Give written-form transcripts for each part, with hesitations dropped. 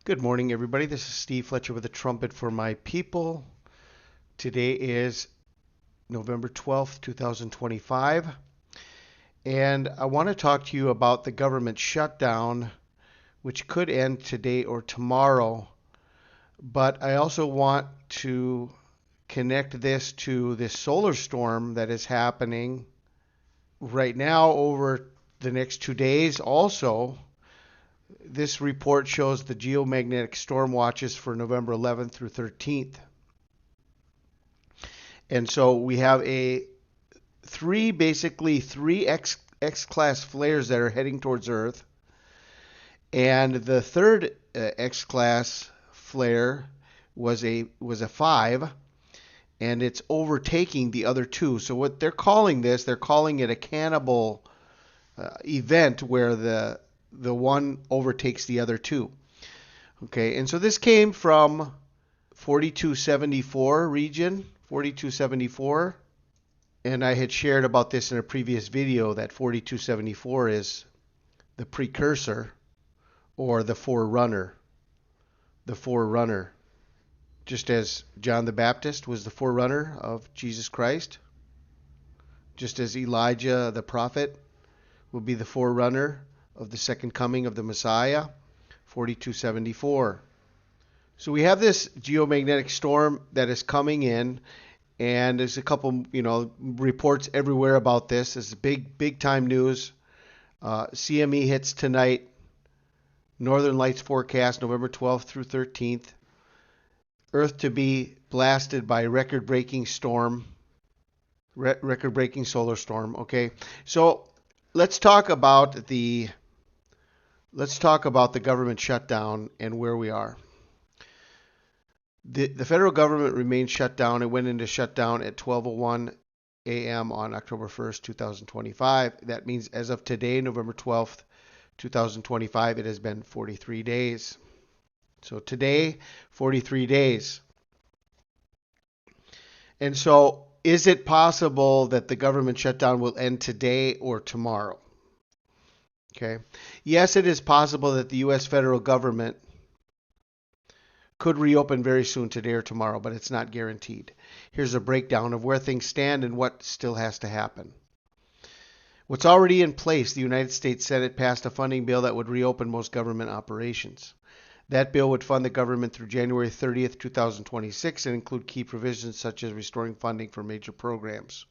Good morning, everybody. This is Steve Fletcher with a trumpet for my people. Today is November 12th, 2025. And I want to talk to you about the government shutdown, which could end today or tomorrow. But I also want to connect this to this solar storm that is happening right now over the next 2 days also. This report shows the geomagnetic storm watches for November 11th through 13th. And so we have basically three X-class flares that are heading towards Earth. And the third X-class flare was a 5, and it's overtaking the other two. So what they're calling it a cannibal event where the one overtakes the other two. Okay, and so this came from 4274 region, 4274, and I had shared about this in a previous video that 4274 is the precursor or the forerunner. The forerunner. Just as John the Baptist was the forerunner of Jesus Christ, just as Elijah the prophet will be the forerunner of the second coming of the Messiah, 4274. So we have this geomagnetic storm that is coming in, and there's a couple, reports everywhere about this. It's big time news. CME hits tonight. Northern Lights forecast November 12th through 13th. Earth to be blasted by record-breaking storm, record-breaking solar storm. Okay, so let's talk about the government shutdown and where we are. The federal government remains shut down. It went into shutdown at 12:01 a.m. on October 1st, 2025. That means as of today, November 12th, 2025, it has been 43 days. So today, 43 days. And so is it possible that the government shutdown will end today or tomorrow? Okay. Yes, it is possible that the U.S. federal government could reopen very soon, today or tomorrow, but it's not guaranteed. Here's a breakdown of where things stand and what still has to happen. What's already in place: the United States Senate passed a funding bill that would reopen most government operations. That bill would fund the government through January 30th, 2026 and include key provisions such as restoring funding for major programs.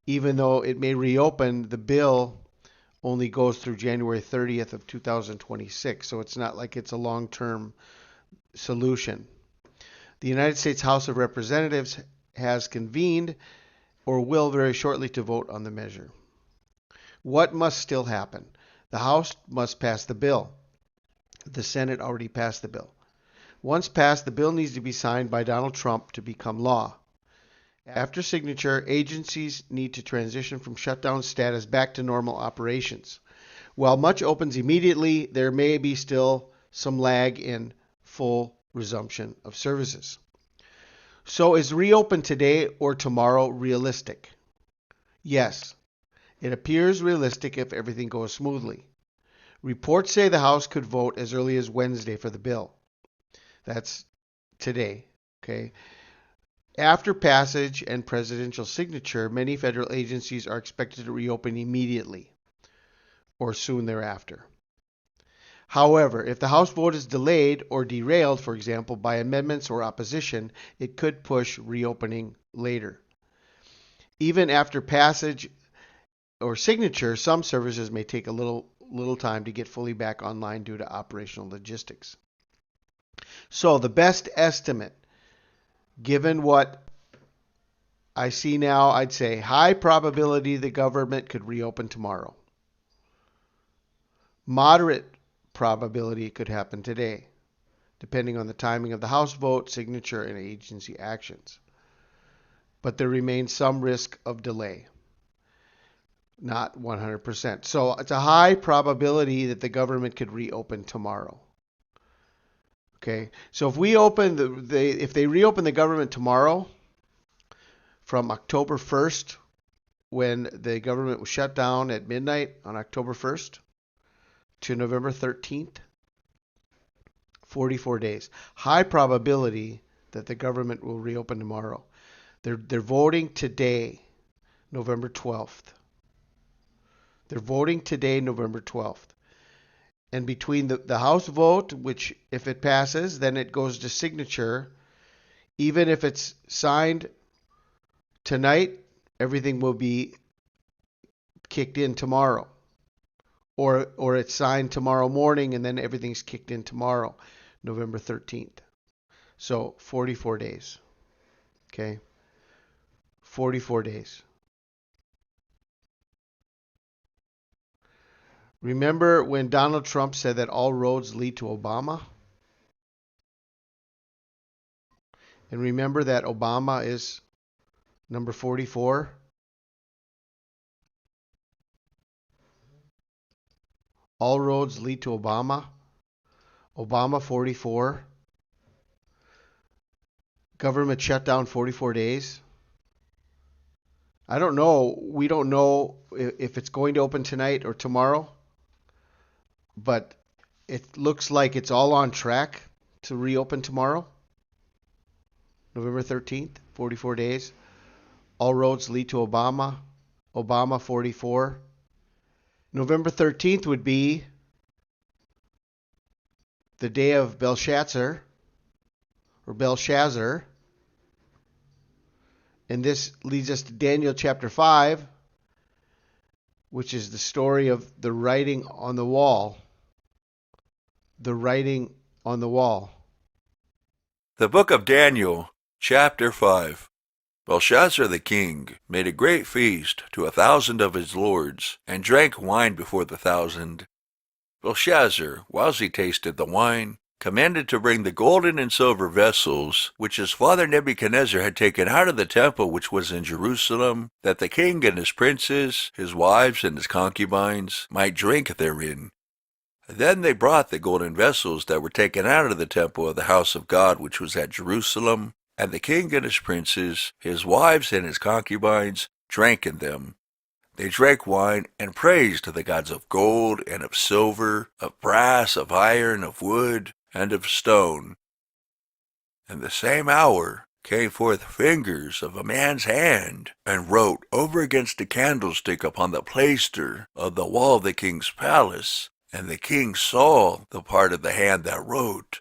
Even though it may reopen, the bill only goes through January 30th of 2026, so it's not like it's a long-term solution. The United States House of Representatives has convened or will very shortly to vote on the measure. What must still happen? The House must pass the bill. The Senate already passed the bill. Once passed, the bill needs to be signed by Donald Trump to become law. After signature, agencies need to transition from shutdown status back to normal operations. While much opens immediately, there may be still some lag in full resumption of services. So is reopen today or tomorrow realistic? Yes, it appears realistic if everything goes smoothly. Reports say the House could vote as early as Wednesday for the bill. That's today, okay? After passage and presidential signature, many federal agencies are expected to reopen immediately or soon thereafter. However, if the House vote is delayed or derailed, for example, by amendments or opposition, it could push reopening later. Even after passage or signature, some services may take a little time to get fully back online due to operational logistics. So the best estimate, given what I see now, I'd say high probability the government could reopen tomorrow. Moderate probability it could happen today, depending on the timing of the House vote, signature, and agency actions. But there remains some risk of delay. Not 100%. So it's a high probability that the government could reopen tomorrow. Okay, so if they reopen the government tomorrow, from October 1st, when the government was shut down at midnight on October 1st, to November 13th, 44 days. High probability that the government will reopen tomorrow. They're voting today, November 12th. They're voting today, November 12th. And between the House vote, which if it passes, then it goes to signature. Even if it's signed tonight, everything will be kicked in tomorrow. Or it's signed tomorrow morning and then everything's kicked in tomorrow, November 13th. So 44 days. Okay? 44 days. Remember when Donald Trump said that all roads lead to Obama? And remember that Obama is number 44? All roads lead to Obama. Obama 44. Government shutdown 44 days. I don't know. We don't know if it's going to open tonight or tomorrow. But it looks like it's all on track to reopen tomorrow. November 13th, 44 days. All roads lead to Obama. Obama 44. November 13th would be the day of Belshazzar, or Belshazzar. And this leads us to Daniel chapter 5, which is the story of the writing on the wall. The writing on the wall. The book of Daniel, chapter 5. Belshazzar the king made a great feast to 1,000 of his lords, and drank wine before the 1,000. Belshazzar, whilst he tasted the wine, commanded to bring the golden and silver vessels, which his father Nebuchadnezzar had taken out of the temple which was in Jerusalem, that the king and his princes, his wives and his concubines, might drink therein. Then they brought the golden vessels that were taken out of the temple of the house of God which was at Jerusalem, and the king and his princes, his wives and his concubines, drank in them. They drank wine and praised the gods of gold and of silver, of brass, of iron, of wood, and of stone. In the same hour came forth fingers of a man's hand, and wrote over against the candlestick upon the plaister of the wall of the king's palace, and the king saw the part of the hand that wrote.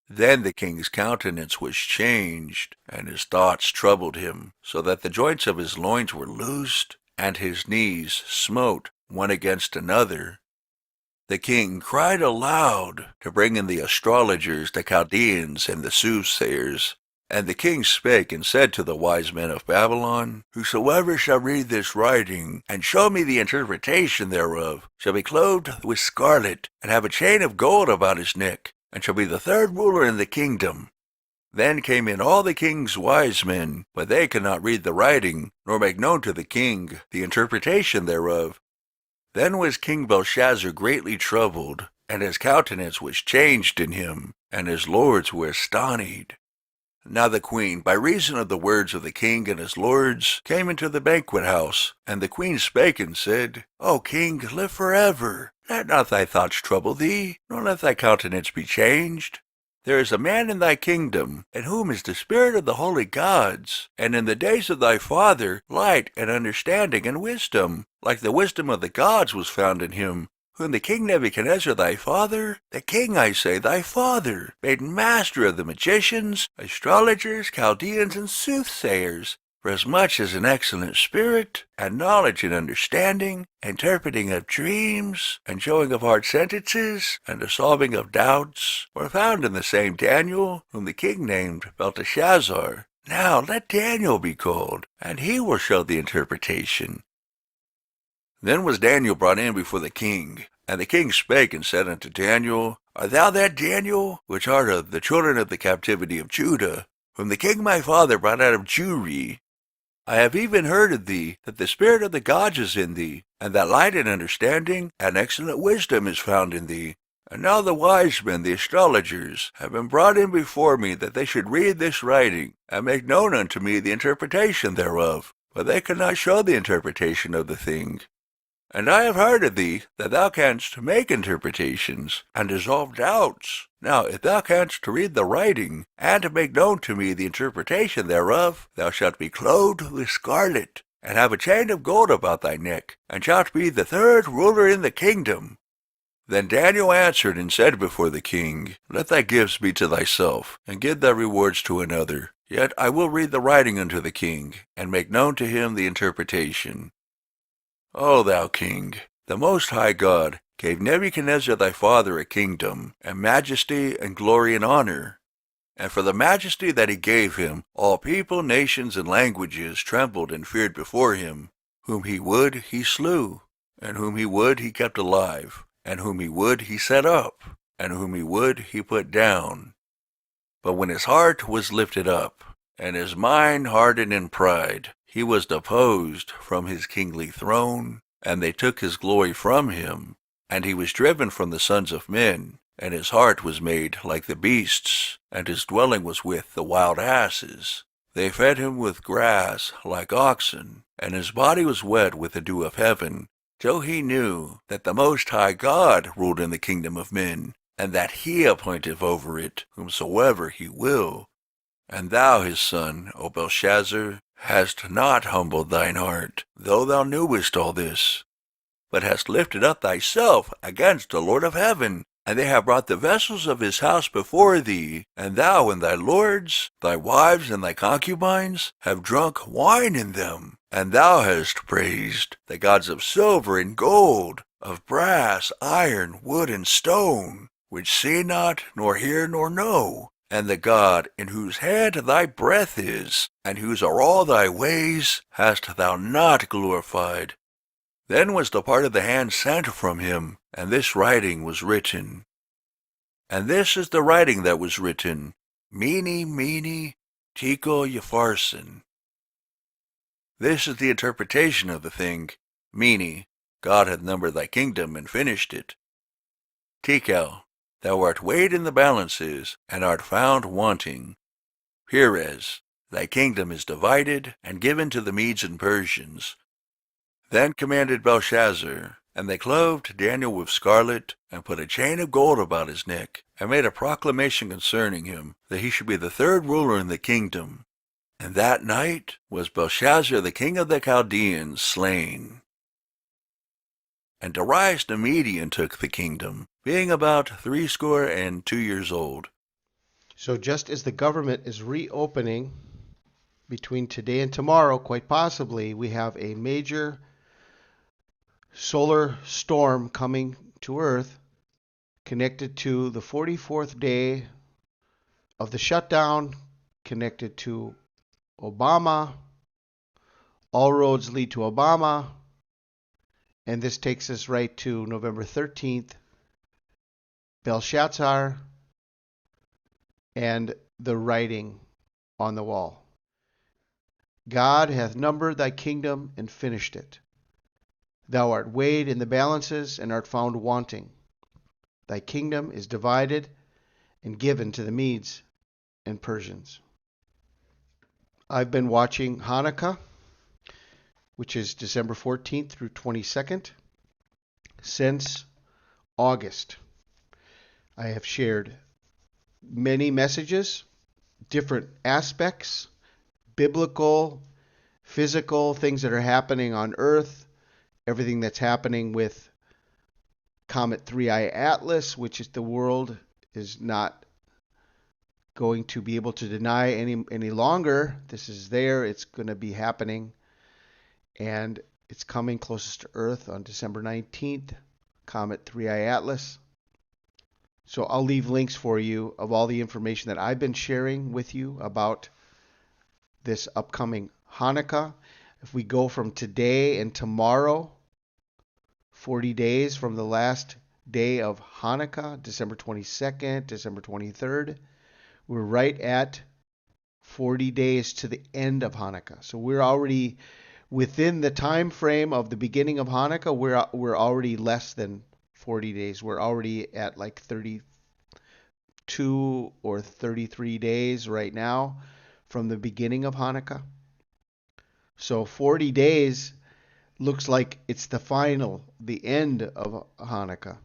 Then the king's countenance was changed, and his thoughts troubled him, so that the joints of his loins were loosed, and his knees smote one against another. The king cried aloud to bring in the astrologers, the Chaldeans, and the soothsayers. And the king spake and said to the wise men of Babylon, Whosoever shall read this writing, and show me the interpretation thereof, shall be clothed with scarlet, and have a chain of gold about his neck, and shall be the third ruler in the kingdom. Then came in all the king's wise men, but they could not read the writing, nor make known to the king the interpretation thereof. Then was King Belshazzar greatly troubled, and his countenance was changed in him, and his lords were astonished. Now the queen, by reason of the words of the king and his lords, came into the banquet house, and the queen spake and said, O king, live forever. Let not thy thoughts trouble thee, nor let thy countenance be changed. There is a man in thy kingdom, in whom is the spirit of the holy gods, and in the days of thy father light and understanding and wisdom, like the wisdom of the gods was found in him, whom the king Nebuchadnezzar thy father, the king, I say, thy father, made master of the magicians, astrologers, Chaldeans, and soothsayers, for as much as an excellent spirit, and knowledge and understanding, interpreting of dreams, and showing of hard sentences, and the solving of doubts, were found in the same Daniel, whom the king named Belteshazzar. Now let Daniel be called, and he will show the interpretation. Then was Daniel brought in before the king, and the king spake and said unto Daniel, Art thou that Daniel, which art of the children of the captivity of Judah, whom the king my father brought out of Jewry? I have even heard of thee, that the spirit of the gods is in thee, and that light and understanding and excellent wisdom is found in thee. And now the wise men, the astrologers, have been brought in before me, that they should read this writing, and make known unto me the interpretation thereof. But they could not show the interpretation of the thing. And I have heard of thee that thou canst make interpretations, and dissolve doubts. Now if thou canst read the writing, and make known to me the interpretation thereof, thou shalt be clothed with scarlet, and have a chain of gold about thy neck, and shalt be the third ruler in the kingdom. Then Daniel answered and said before the king, Let thy gifts be to thyself, and give thy rewards to another. Yet I will read the writing unto the king, and make known to him the interpretation. O thou king, the Most High God gave Nebuchadnezzar thy father a kingdom, and majesty, and glory, and honor. And for the majesty that he gave him, all people, nations, and languages trembled and feared before him. Whom he would, he slew, and whom he would, he kept alive, and whom he would, he set up, and whom he would, he put down. But when his heart was lifted up, and his mind hardened in pride, he was deposed from his kingly throne, and they took his glory from him, and he was driven from the sons of men, and his heart was made like the beasts, and his dwelling was with the wild asses. They fed him with grass like oxen, and his body was wet with the dew of heaven, till he knew that the Most High God ruled in the kingdom of men, and that he appointeth over it whomsoever he will. And thou, his son, O Belshazzar, hast not humbled thine heart, though thou knewest all this, but hast lifted up thyself against the Lord of heaven, and they have brought the vessels of his house before thee, and thou and thy lords, thy wives and thy concubines, have drunk wine in them, and thou hast praised the gods of silver and gold, of brass, iron, wood, and stone, which see not, nor hear, nor know, and the God in whose hand thy breath is, and whose are all thy ways, hast thou not glorified. Then was the part of the hand sent from him, and this writing was written. And this is the writing that was written, Mene, Mene, Tekel, Upharsin. This is the interpretation of the thing. Mene, God hath numbered thy kingdom and finished it. Tekel, thou art weighed in the balances, and art found wanting. Peres, thy kingdom is divided, and given to the Medes and Persians. Then commanded Belshazzar, and they clothed Daniel with scarlet, and put a chain of gold about his neck, and made a proclamation concerning him, that he should be the third ruler in the kingdom. And that night was Belshazzar the king of the Chaldeans slain. And Darius the Median took the kingdom, being about 62 years old. So just as the government is reopening between today and tomorrow, quite possibly, we have a major solar storm coming to Earth connected to the 44th day of the shutdown, connected to Obama. All roads lead to Obama. And this takes us right to November 13th, Belshazzar, and the writing on the wall. God hath numbered thy kingdom and finished it. Thou art weighed in the balances and art found wanting. Thy kingdom is divided and given to the Medes and Persians. I've been watching Hanukkah, which is December 14th through 22nd, since August. I have shared many messages, different aspects, biblical, physical, things that are happening on Earth, everything that's happening with Comet 3I Atlas, which is the world is not going to be able to deny any longer. This is there. It's going to be happening. And it's coming closest to Earth on December 19th, Comet 3I Atlas. So I'll leave links for you of all the information that I've been sharing with you about this upcoming Hanukkah. If we go from today and tomorrow, 40 days from the last day of Hanukkah, December 22nd, December 23rd, we're right at 40 days to the end of Hanukkah. So we're already within the time frame of the beginning of Hanukkah. We're already less than 40 days. We're already at like 32 or 33 days right now from the beginning of Hanukkah. So 40 days, looks like it's the end of Hanukkah,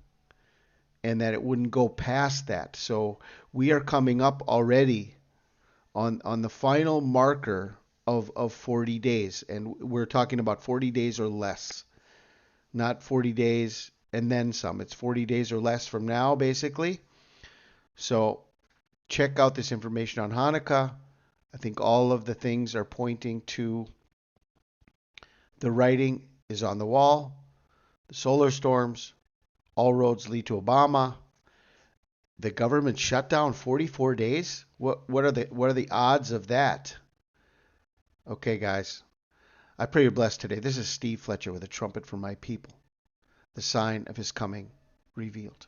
and that it wouldn't go past that. So we are coming up already on the final marker of 40 days, and we're talking about 40 days or less, not 40 days and then some. It's 40 days or less from now, basically. So check out this information on Hanukkah. I think all of the things are pointing to the writing is on the wall. The solar storms, all roads lead to Obama. The government shutdown 44 days? What are the odds of that? Okay, guys. I pray you're blessed today. This is Steve Fletcher with a trumpet for my people, the sign of his coming revealed.